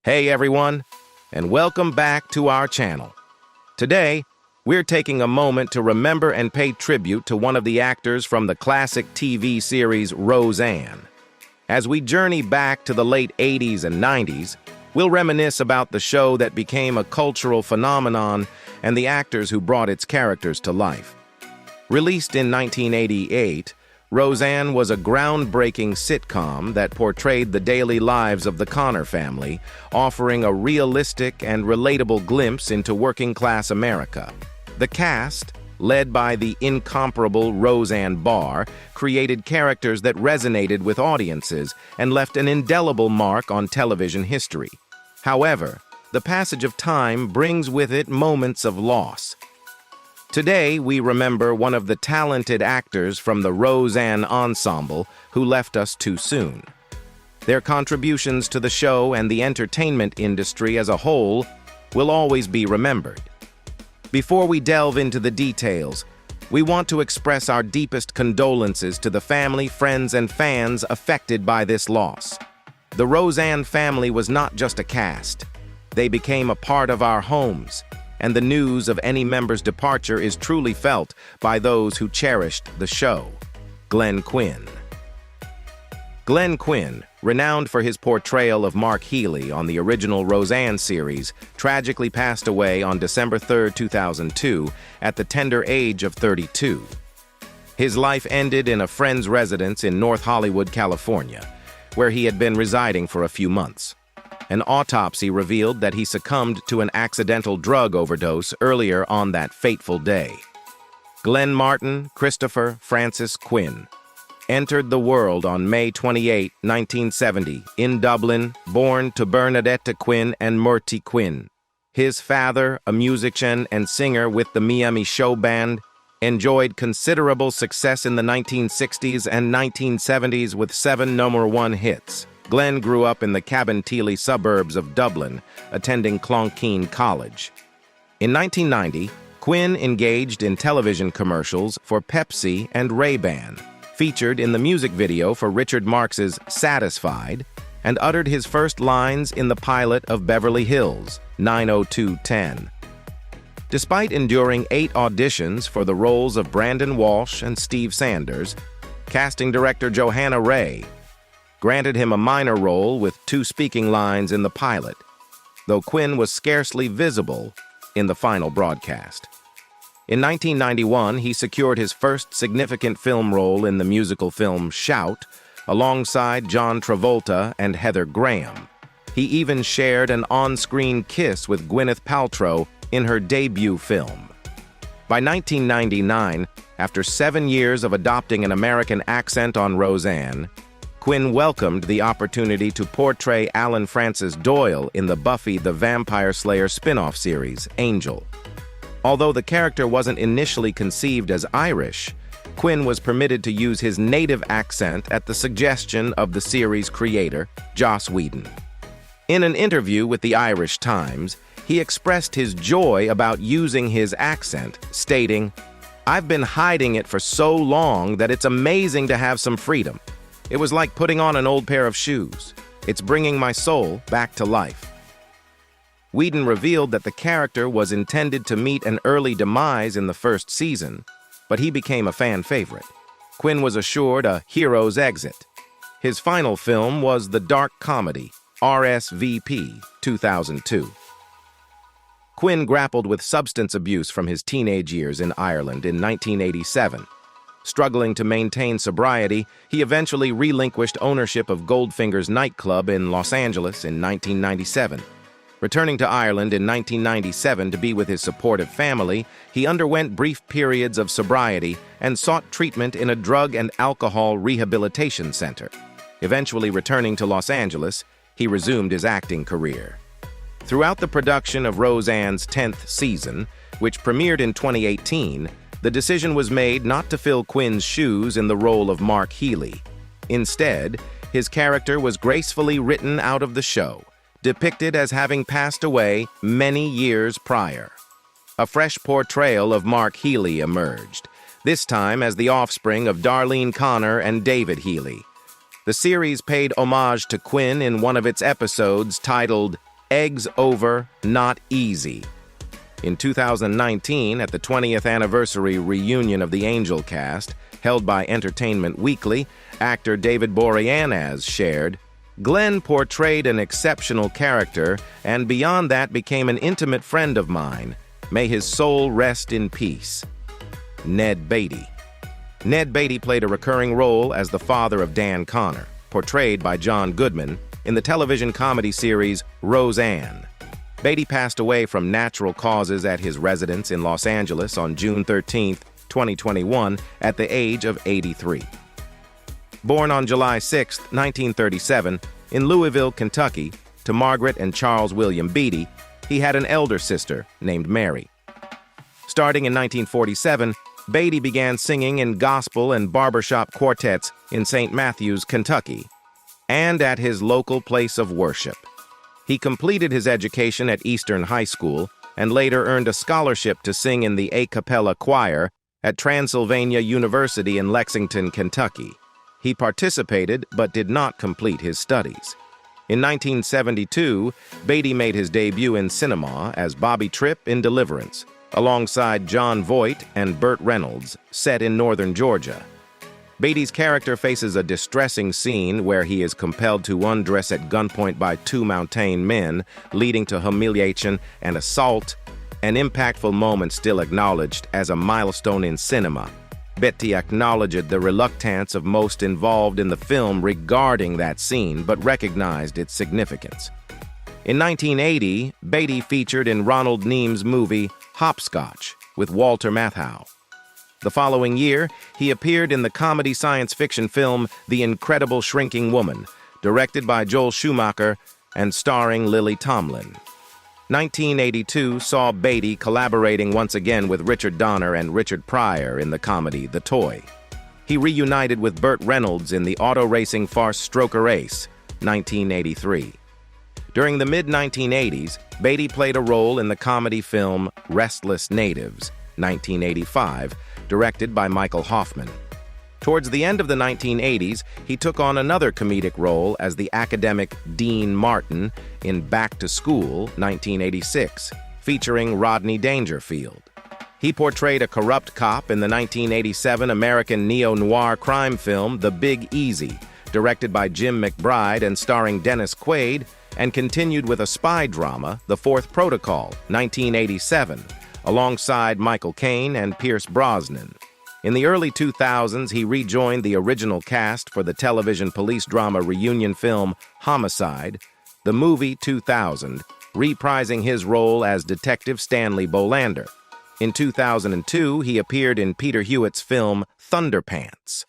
Hey everyone, and welcome back to our channel. Today, we're taking a moment to remember and pay tribute to one of the actors from the classic TV series Roseanne. As we journey back to the late 80s and 90s, we'll reminisce about the show that became a cultural phenomenon and the actors who brought its characters to life. Released in 1988, Roseanne was a groundbreaking sitcom that portrayed the daily lives of the Connor family, offering a realistic and relatable glimpse into working-class America. The cast, led by the incomparable Roseanne Barr, created characters that resonated with audiences and left an indelible mark on television history. However, the passage of time brings with it moments of loss. Today, we remember one of the talented actors from the Roseanne ensemble who left us too soon. Their contributions to the show and the entertainment industry as a whole will always be remembered. Before we delve into the details, we want to express our deepest condolences to the family, friends, and fans affected by this loss. The Roseanne family was not just a cast. They became a part of our homes, and the news of any member's departure is truly felt by those who cherished the show. Glenn Quinn. Glenn Quinn, renowned for his portrayal of Mark Healey on the original Roseanne series, tragically passed away on December 3, 2002, at the tender age of 32. His life ended in a friend's residence in North Hollywood, California, where he had been residing for a few months. An autopsy revealed that he succumbed to an accidental drug overdose earlier on that fateful day. Glenn Martin Christopher Francis Quinn entered the world on May 28, 1970, in Dublin, born to Bernadetta Quinn and Murty Quinn. His father, a musician and singer with the Miami Show Band, enjoyed considerable success in the 1960s and 1970s with 7 #1 hits. Glenn grew up in the Cabinteely suburbs of Dublin, attending Clonkeen College. In 1990, Quinn engaged in television commercials for Pepsi and Ray-Ban, featured in the music video for Richard Marx's Satisfied, and uttered his first lines in the pilot of Beverly Hills, 90210. Despite enduring 8 auditions for the roles of Brandon Walsh and Steve Sanders, casting director Johanna Ray granted him a minor role with 2 speaking lines in the pilot, though Quinn was scarcely visible in the final broadcast. In 1991, he secured his first significant film role in the musical film Shout, alongside John Travolta and Heather Graham. He even shared an on-screen kiss with Gwyneth Paltrow in her debut film. By 1999, after 7 years of adopting an American accent on Roseanne, Quinn welcomed the opportunity to portray Alan Francis Doyle in the Buffy the Vampire Slayer spin-off series, Angel. Although the character wasn't initially conceived as Irish, Quinn was permitted to use his native accent at the suggestion of the series creator, Joss Whedon. In an interview with the Irish Times, he expressed his joy about using his accent, stating, "I've been hiding it for so long that it's amazing to have some freedom. It was like putting on an old pair of shoes. It's bringing my soul back to life." Whedon revealed that the character was intended to meet an early demise in the first season, but he became a fan favorite. Quinn was assured a hero's exit. His final film was the dark comedy, RSVP 2002. Quinn grappled with substance abuse from his teenage years in Ireland in 1987. Struggling to maintain sobriety, he eventually relinquished ownership of Goldfinger's nightclub in Los Angeles in 1997. Returning to Ireland in 1997 to be with his supportive family, he underwent brief periods of sobriety and sought treatment in a drug and alcohol rehabilitation center. Eventually returning to Los Angeles, he resumed his acting career. Throughout the production of Roseanne's 10th season, which premiered in 2018, the decision was made not to fill Quinn's shoes in the role of Mark Healey. Instead, his character was gracefully written out of the show, depicted as having passed away many years prior. A fresh portrayal of Mark Healey emerged, this time as the offspring of Darlene Connor and David Healey. The series paid homage to Quinn in one of its episodes titled Eggs Over, Not Easy. In 2019, at the 20th anniversary reunion of the Angel cast, held by Entertainment Weekly, actor David Boreanaz shared, "Glenn portrayed an exceptional character and beyond that became an intimate friend of mine. May his soul rest in peace." Ned Beatty. Ned Beatty played a recurring role as the father of Dan Connor, portrayed by John Goodman, in the television comedy series Roseanne. Beatty passed away from natural causes at his residence in Los Angeles on June 13, 2021, at the age of 83. Born on July 6, 1937, in Louisville, Kentucky, to Margaret and Charles William Beatty, he had an elder sister named Mary. Starting in 1947, Beatty began singing in gospel and barbershop quartets in St. Matthews, Kentucky, and at his local place of worship. He completed his education at Eastern High School and later earned a scholarship to sing in the a cappella choir at Transylvania University in Lexington, Kentucky. He participated but did not complete his studies. In 1972, Beatty made his debut in cinema as Bobby Tripp in Deliverance, alongside Jon Voight and Burt Reynolds, set in northern Georgia. Beatty's character faces a distressing scene where he is compelled to undress at gunpoint by two mountain men, leading to humiliation and assault, an impactful moment still acknowledged as a milestone in cinema. Beatty acknowledged the reluctance of most involved in the film regarding that scene, but recognized its significance. In 1980, Beatty featured in Ronald Neam's movie Hopscotch with Walter Matthau. The following year, he appeared in the comedy science fiction film The Incredible Shrinking Woman, directed by Joel Schumacher and starring Lily Tomlin. 1982 saw Beatty collaborating once again with Richard Donner and Richard Pryor in the comedy The Toy. He reunited with Burt Reynolds in the auto-racing farce Stroker Ace, 1983. During the mid-1980s, Beatty played a role in the comedy film Restless Natives, 1985, directed by Michael Hoffman. Towards the end of the 1980s, he took on another comedic role as the academic Dean Martin in Back to School, 1986, featuring Rodney Dangerfield. He portrayed a corrupt cop in the 1987 American neo-noir crime film The Big Easy, directed by Jim McBride and starring Dennis Quaid, and continued with a spy drama, The Fourth Protocol, 1987, alongside Michael Caine and Pierce Brosnan. In the early 2000s, he rejoined the original cast for the television police drama reunion film Homicide, the movie 2000, reprising his role as Detective Stanley Bolander. In 2002, he appeared in Peter Hewitt's film Thunderpants.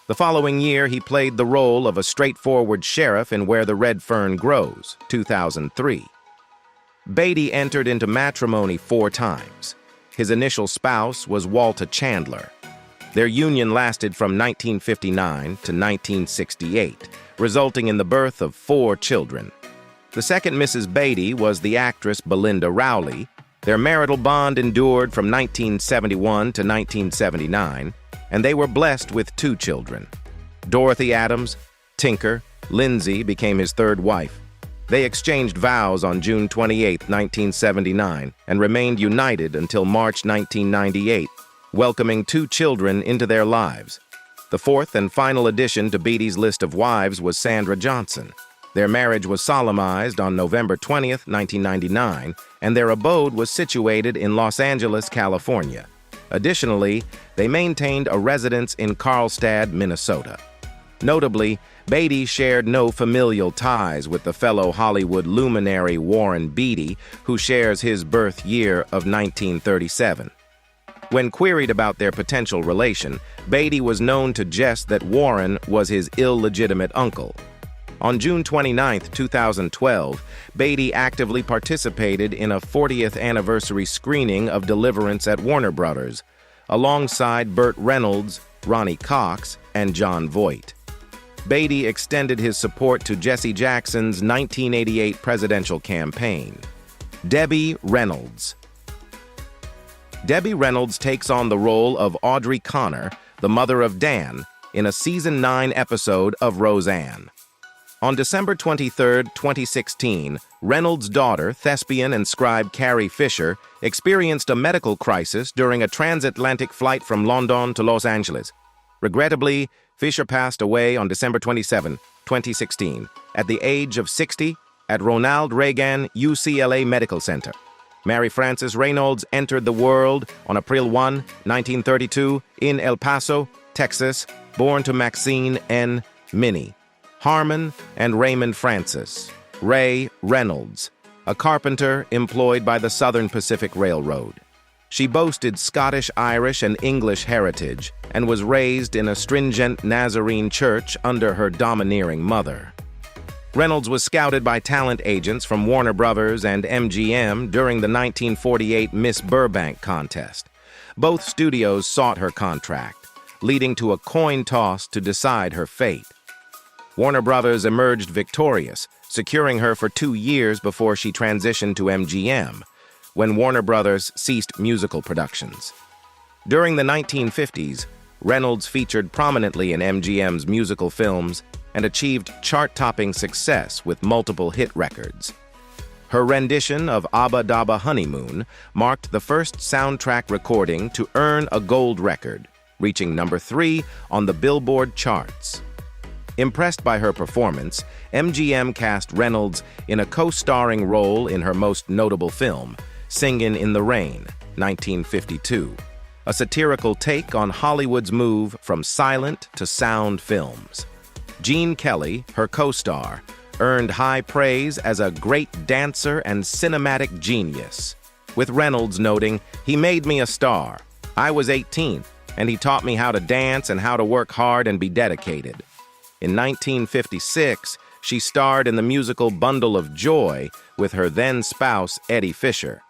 The following year, he played the role of a straightforward sheriff in Where the Red Fern Grows, 2003. Beatty entered into matrimony 4 times. His initial spouse was Walta Chandler. Their union lasted from 1959 to 1968, resulting in the birth of 4 children. The second Mrs. Beatty was the actress Belinda Rowley. Their marital bond endured from 1971 to 1979, and they were blessed with 2 children. Dorothy Adams, Tinker, Lindsay became his 3rd wife. They exchanged vows on June 28, 1979, and remained united until March 1998, welcoming 2 children into their lives. The 4th and final addition to Beatty's list of wives was Sandra Johnson. Their marriage was solemnized on November 20, 1999, and their abode was situated in Los Angeles, California. Additionally, they maintained a residence in Carlstad, Minnesota. Notably, Beatty shared no familial ties with the fellow Hollywood luminary Warren Beatty, who shares his birth year of 1937. When queried about their potential relation, Beatty was known to jest that Warren was his illegitimate uncle. On June 29, 2012, Beatty actively participated in a 40th anniversary screening of Deliverance at Warner Brothers, alongside Burt Reynolds, Ronnie Cox, and Jon Voight. Beatty extended his support to Jesse Jackson's 1988 presidential campaign. Debbie Reynolds. Debbie Reynolds takes on the role of Audrey Connor, the mother of Dan, in a Season 9 episode of Roseanne. On December 23, 2016, Reynolds' daughter, thespian and scribe Carrie Fisher, experienced a medical crisis during a transatlantic flight from London to Los Angeles. Regrettably, Fisher passed away on December 27, 2016, at the age of 60 at Ronald Reagan UCLA Medical Center. Mary Frances Reynolds entered the world on April 1, 1932, in El Paso, Texas, born to Maxine N. Minnie, Harmon and Raymond Francis, Ray Reynolds, a carpenter employed by the Southern Pacific Railroad. She boasted Scottish, Irish, and English heritage and was raised in a stringent Nazarene church under her domineering mother. Reynolds was scouted by talent agents from Warner Brothers and MGM during the 1948 Miss Burbank contest. Both studios sought her contract, leading to a coin toss to decide her fate. Warner Brothers emerged victorious, securing her for 2 years before she transitioned to MGM, when Warner Brothers ceased musical productions. During the 1950s, Reynolds featured prominently in MGM's musical films and achieved chart-topping success with multiple hit records. Her rendition of Abba Dabba Honeymoon marked the first soundtrack recording to earn a gold record, reaching number 3 on the Billboard charts. Impressed by her performance, MGM cast Reynolds in a co-starring role in her most notable film, Singin' in the Rain, 1952, a satirical take on Hollywood's move from silent to sound films. Gene Kelly, her co-star, earned high praise as a great dancer and cinematic genius, with Reynolds noting, "He made me a star. I was 18, and he taught me how to dance and how to work hard and be dedicated." In 1956, she starred in the musical Bundle of Joy with her then-spouse Eddie Fisher.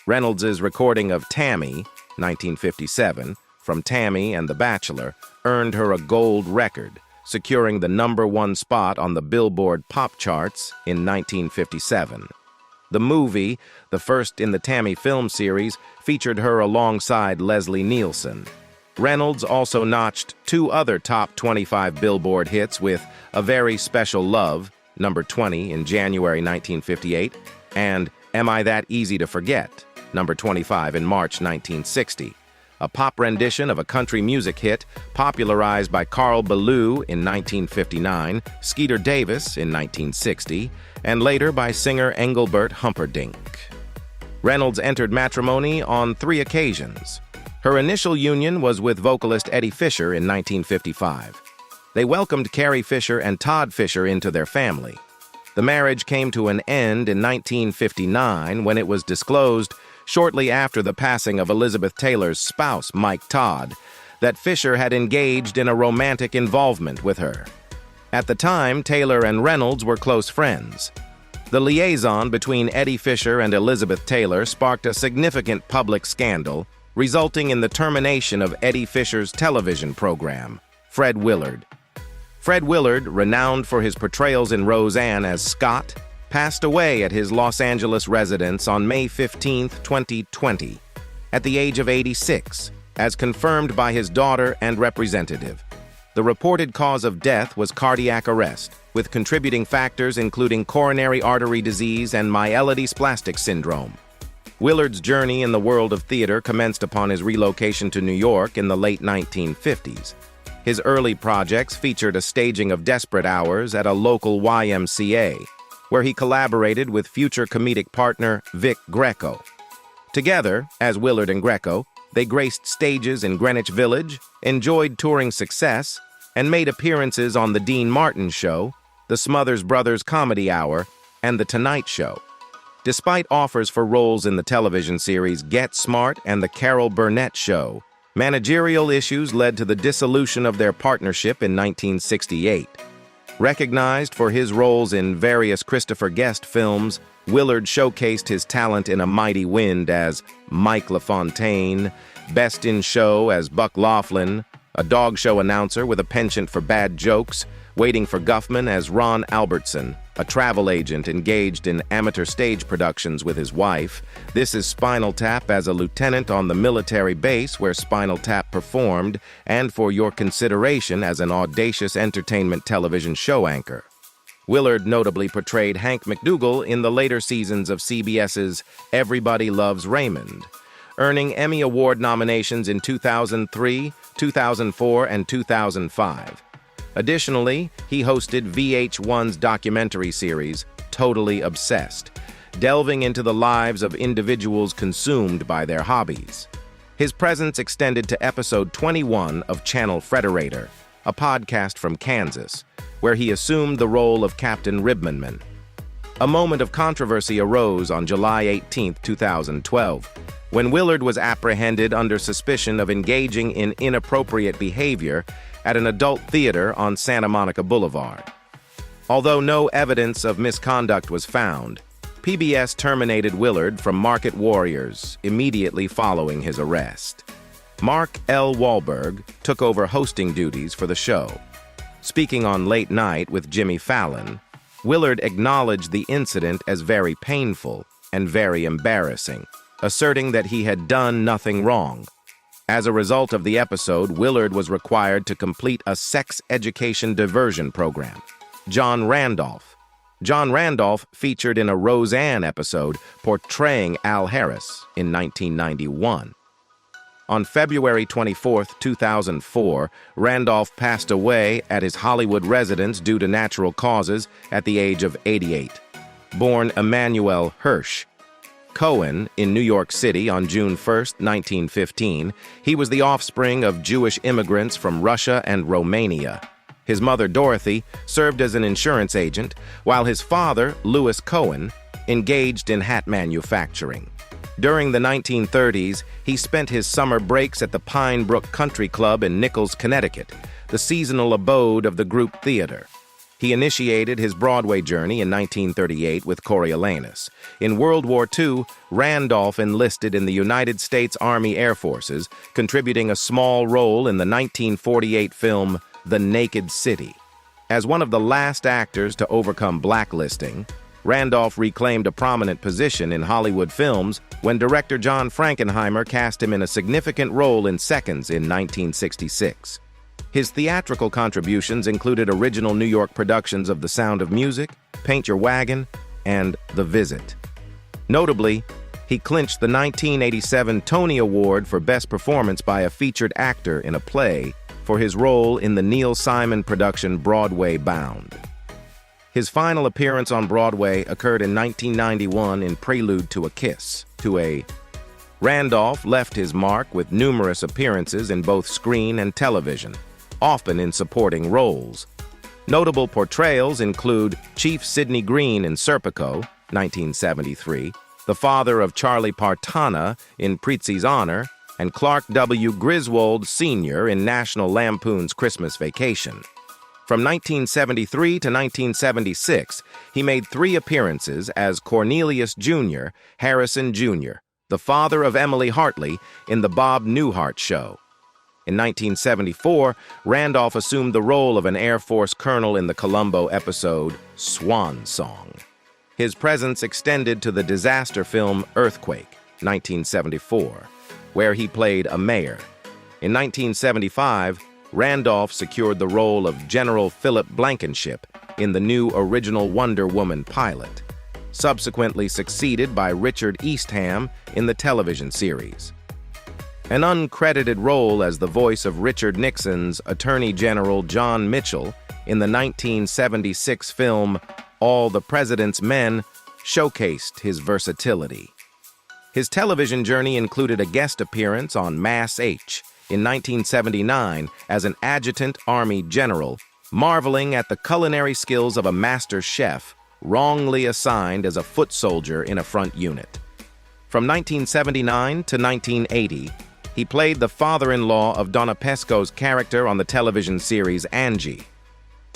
Reynolds' recording of Tammy, 1957, from Tammy and The Bachelor, earned her a gold record, securing the #1 spot on the Billboard pop charts in 1957. The movie, the first in the Tammy film series, featured her alongside Leslie Nielsen. Reynolds also notched 2 other top 25 Billboard hits with A Very Special Love, number 20 in January 1958, and Am I That Easy to Forget, number 25 in March 1960. A pop rendition of a country music hit popularized by Carl Ballou in 1959, Skeeter Davis in 1960, and later by singer Engelbert Humperdinck. Reynolds entered matrimony on 3 occasions. Her initial union was with vocalist Eddie Fisher in 1955. They welcomed Carrie Fisher and Todd Fisher into their family. The marriage came to an end in 1959 when it was disclosed, shortly after the passing of Elizabeth Taylor's spouse, Mike Todd, that Fisher had engaged in a romantic involvement with her. At the time, Taylor and Reynolds were close friends. The liaison between Eddie Fisher and Elizabeth Taylor sparked a significant public scandal, resulting in the termination of Eddie Fisher's television program, Fred Willard. Fred Willard, renowned for his portrayals in Roseanne as Scott, passed away at his Los Angeles residence on May 15, 2020, at the age of 86, as confirmed by his daughter and representative. The reported cause of death was cardiac arrest, with contributing factors including coronary artery disease and myelodysplastic syndrome. Willard's journey in the world of theater commenced upon his relocation to New York in the late 1950s. His early projects featured a staging of Desperate Hours at a local YMCA, where he collaborated with future comedic partner Vic Greco. Together, as Willard and Greco, they graced stages in Greenwich Village, enjoyed touring success, and made appearances on The Dean Martin Show, The Smothers Brothers Comedy Hour, and The Tonight Show. Despite offers for roles in the television series Get Smart and The Carol Burnett Show, managerial issues led to the dissolution of their partnership in 1968. Recognized for his roles in various Christopher Guest films, Willard showcased his talent in A Mighty Wind as Mike LaFontaine, Best in Show as Buck Laughlin, a dog show announcer with a penchant for bad jokes, Waiting for Guffman as Ron Albertson, a travel agent engaged in amateur stage productions with his wife. This is Spinal Tap as a lieutenant on the military base where Spinal Tap performed, and for your consideration as an audacious entertainment television show anchor. Willard notably portrayed Hank McDougal in the later seasons of CBS's Everybody Loves Raymond, earning Emmy Award nominations in 2003, 2004, and 2005. Additionally, he hosted VH1's documentary series, Totally Obsessed, delving into the lives of individuals consumed by their hobbies. His presence extended to episode 21 of Channel Frederator, a podcast from Kansas, where he assumed the role of Captain Ribmanman. A moment of controversy arose on July 18, 2012, when Willard was apprehended under suspicion of engaging in inappropriate behavior at an adult theater on Santa Monica Boulevard. Although no evidence of misconduct was found, PBS terminated Willard from Market Warriors immediately following his arrest. Mark L. Wahlberg took over hosting duties for the show. Speaking on Late Night with Jimmy Fallon, Willard acknowledged the incident as very painful and very embarrassing, asserting that he had done nothing wrong. As a result of the episode, Willard was required to complete a sex education diversion program. John Randolph featured in a Roseanne episode portraying Al Harris in 1991. On February 24, 2004, Randolph passed away at his Hollywood residence due to natural causes at the age of 88. Born Emanuel Hirsch Cohen in New York City on June 1, 1915, he was the offspring of Jewish immigrants from Russia and Romania. His mother, Dorothy, served as an insurance agent, while his father, Louis Cohen, engaged in hat manufacturing. During the 1930s, he spent his summer breaks at the Pine Brook Country Club in Nichols, Connecticut, the seasonal abode of the group theater. He initiated his Broadway journey in 1938 with Coriolanus. In World War II, Randolph enlisted in the United States Army Air Forces, contributing a small role in the 1948 film The Naked City. As one of the last actors to overcome blacklisting, Randolph reclaimed a prominent position in Hollywood films when director John Frankenheimer cast him in a significant role in Seconds in 1966. His theatrical contributions included original New York productions of The Sound of Music, Paint Your Wagon, and The Visit. Notably, he clinched the 1987 Tony Award for Best Performance by a Featured Actor in a Play for his role in the Neil Simon production Broadway Bound. His final appearance on Broadway occurred in 1991 in Prelude to a Kiss. Randolph left his mark with numerous appearances in both screen and television, often in supporting roles. Notable portrayals include Chief Sidney Green in Serpico, 1973, the father of Charlie Partana in Prizzi's Honor, and Clark W. Griswold Sr. in National Lampoon's Christmas Vacation. From 1973 to 1976, he made 3 appearances as Cornelius Jr. Harrison Jr., the father of Emily Hartley, in The Bob Newhart Show. In 1974, Randolph assumed the role of an Air Force colonel in the Columbo episode Swan Song. His presence extended to the disaster film Earthquake, 1974, where he played a mayor. In 1975, Randolph secured the role of General Philip Blankenship in the new original Wonder Woman pilot, subsequently succeeded by Richard Eastham in the television series. An uncredited role as the voice of Richard Nixon's Attorney General John Mitchell in the 1976 film All the President's Men showcased his versatility. His television journey included a guest appearance on Mass H in 1979 as an adjutant army general, marveling at the culinary skills of a master chef wrongly assigned as a foot soldier in a front unit. From 1979 to 1980, he played the father-in-law of Donna Pesco's character on the television series Angie.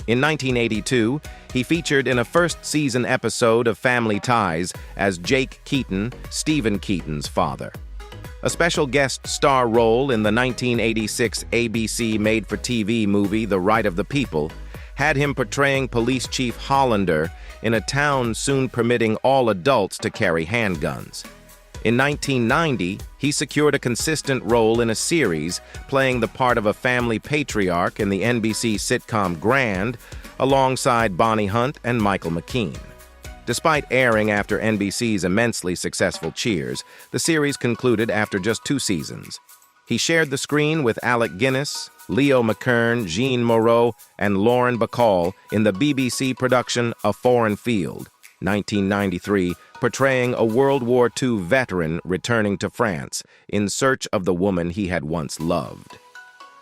In 1982, he featured in a first-season episode of Family Ties as Jake Keaton, Stephen Keaton's father. A special guest star role in the 1986 ABC made-for-TV movie The Right of the People had him portraying Police Chief Hollander in a town soon permitting all adults to carry handguns. In 1990, he secured a consistent role in a series, playing the part of a family patriarch in the NBC sitcom Grand, alongside Bonnie Hunt and Michael McKean. Despite airing after NBC's immensely successful Cheers, the series concluded after just 2 seasons. He shared the screen with Alec Guinness, Leo McKern, Jean Moreau, and Lauren Bacall in the BBC production A Foreign Field, 1993, portraying a World War II veteran returning to France in search of the woman he had once loved.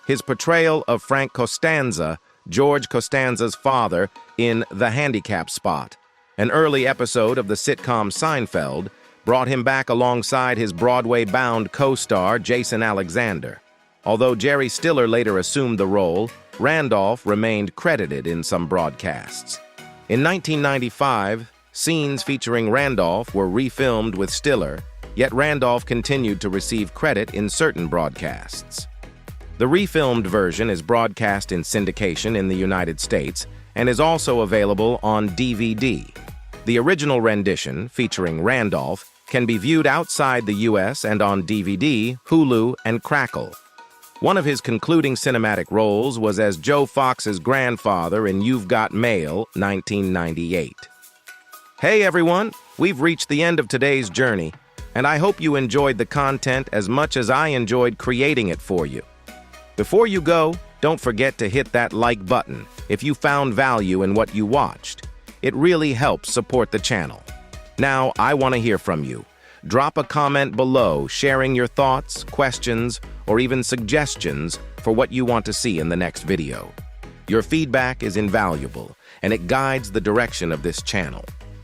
His portrayal of Frank Costanza, George Costanza's father, in The Handicap Spot, an early episode of the sitcom Seinfeld, brought him back alongside his Broadway-bound co-star Jason Alexander. Although Jerry Stiller later assumed the role, Randolph remained credited in some broadcasts. In 1995, scenes featuring Randolph were refilmed with Stiller, yet Randolph continued to receive credit in certain broadcasts. The refilmed version is broadcast in syndication in the United States and is also available on DVD. The original rendition, featuring Randolph, can be viewed outside the U.S. and on DVD, Hulu, and Crackle. One of his concluding cinematic roles was as Joe Fox's grandfather in You've Got Mail, 1998. Hey everyone, we've reached the end of today's journey, and I hope you enjoyed the content as much as I enjoyed creating it for you. Before you go, don't forget to hit that like button if you found value in what you watched. It really helps support the channel. Now, I want to hear from you. Drop a comment below sharing your thoughts, questions, or even suggestions for what you want to see in the next video. Your feedback is invaluable, and it guides the direction of this channel.